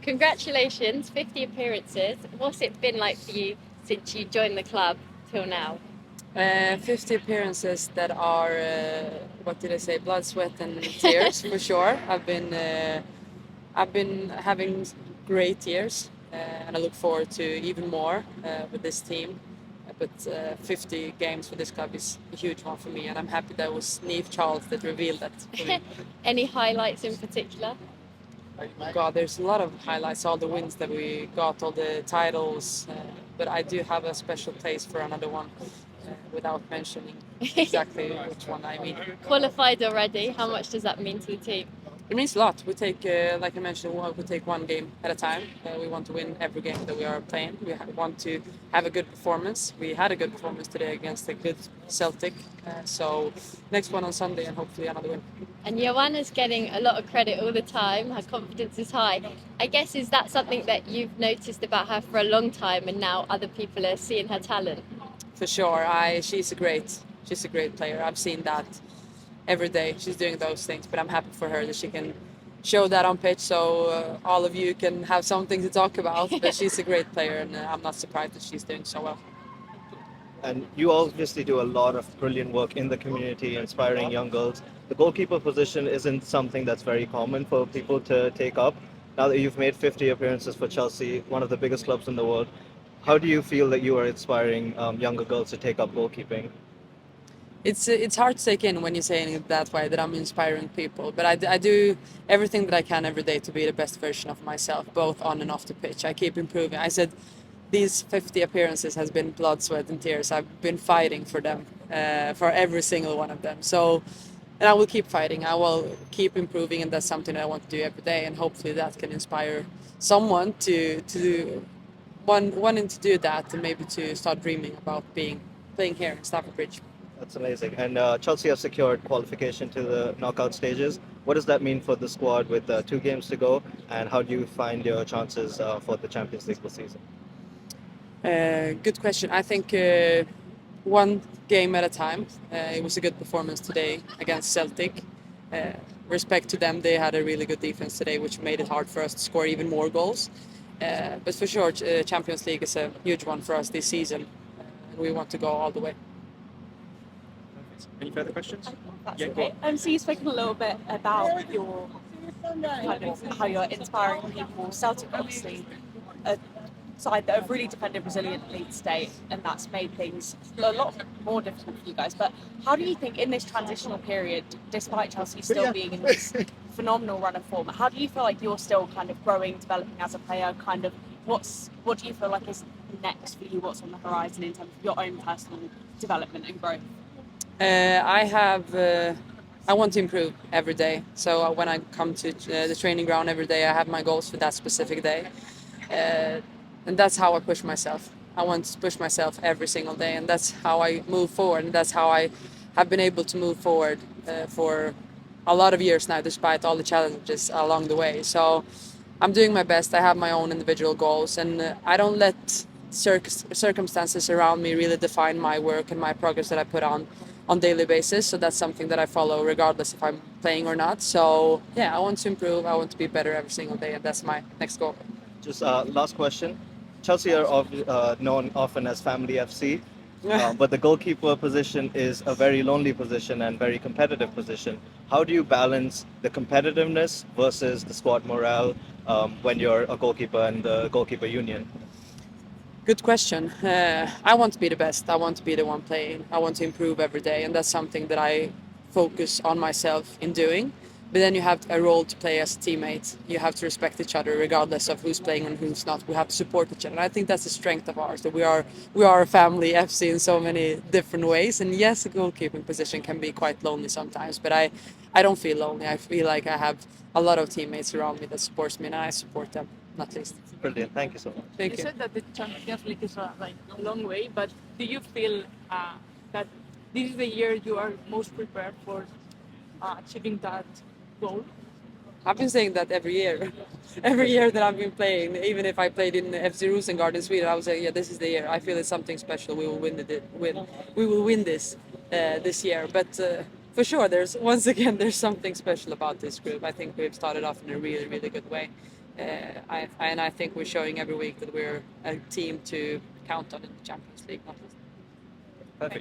Congratulations, 50 appearances. What's it been like for you since you joined the club till now? 50 appearances that are, what did I say, blood, sweat, and tears for sure. I've been having great years, and I look forward to even more with this team. But 50 games for this club is a huge one for me, and I'm happy that it was Neve Charles that revealed that for me. Any highlights in particular? God, there's a lot of highlights, all the wins that we got, all the titles. But I do have a special place for another one, without mentioning exactly which one I mean. Qualified already, how much does that mean to the team? It means a lot. We take, like I mentioned, we take one game at a time. We want to win every game that we are playing. We want to have a good performance. We had a good performance today against a good Celtic. So next one on Sunday and hopefully another win. And Johanna's getting a lot of credit all the time. Her confidence is high. I guess, is that something that you've noticed about her for a long time and now other people are seeing her talent? For sure, she's a great player. I've seen that every day. She's doing those things, but I'm happy for her that she can show that on pitch, so all of you can have something to talk about. But she's a great player, and I'm not surprised that she's doing so well. And you obviously do a lot of brilliant work in the community, inspiring young girls. The goalkeeper position isn't something that's very common for people to take up. Now that you've made 50 appearances for Chelsea, one of the biggest clubs in the world, how do you feel that you are inspiring younger girls to take up goalkeeping? It's hard to take in when you're saying it that way, that I'm inspiring people. But I do everything that I can every day to be the best version of myself, both on and off the pitch. I keep improving. I said these 50 appearances has been blood, sweat, and tears. I've been fighting for them, for every single one of them. So, and I will keep fighting. I will keep improving, and that's something that I want to do every day. And hopefully, that can inspire someone to wanting to do that, and maybe to start dreaming about playing here in Stamford Bridge. That's amazing. And Chelsea have secured qualification to the knockout stages. What does that mean for the squad with 2 games to go? And how do you find your chances for the Champions League this season? Good question. I think one game at a time. It was a good performance today against Celtic. Uh, Respect to them, they had a really good defense today, which made it hard for us to score even more goals. But for sure, Champions League is a huge one for us this season. We want to go all the way. Any further questions? That's Yeah, go okay. So you've spoken a little bit about your kind of how you're inspiring people. Celtic, obviously, a side that have really defended resiliently today, and that's made things a lot more difficult for you guys. But how do you think in this transitional period, despite Chelsea still being in this phenomenal run of form, how do you feel like you're still kind of growing, developing as a player? Kind of what do you feel like is next for you? What's on the horizon in terms of your own personal development and growth? I have. I want to improve every day. So when I come to the training ground every day, I have my goals for that specific day, and that's how I push myself. I want to push myself every single day, and that's how I move forward. And that's how I have been able to move forward for a lot of years now, despite all the challenges along the way. So I'm doing my best. I have my own individual goals, and I don't let circumstances around me really define my work and my progress that I put on daily basis. So that's something that I follow regardless if I'm playing or not. So yeah, I want to improve. I want to be better every single day, and that's my next goal. Just last question. Chelsea are known often as Family FC, but the goalkeeper position is a very lonely position and very competitive position. How do you balance the competitiveness versus the squad morale when you're a goalkeeper and the goalkeeper union? Good question. I want to be the best. I want to be the one playing. I want to improve every day, and that's something that I focus on myself in doing. But then you have a role to play as a teammate. You have to respect each other, regardless of who's playing and who's not. We have to support each other, and I think that's the strength of ours. That we are a family FC in so many different ways. And yes, a goalkeeping position can be quite lonely sometimes, but I don't feel lonely. I feel like I have a lot of teammates around me that supports me, and I support them, not least. Brilliant. Thank you so much. Thank You you. said that the Champions League is a long way, but do you feel that this is the year you are most prepared for achieving that goal? I've been saying that every year. Every year that I've been playing, even if I played in FC Rosengård in Sweden, I was saying, yeah, this is the year. I feel it's something special. We will we will win this year. But for sure, there's once again there's something special about this group. I think we've started off in a really good way. I think we're showing every week that we're a team to count on in the Champions League. Perfect.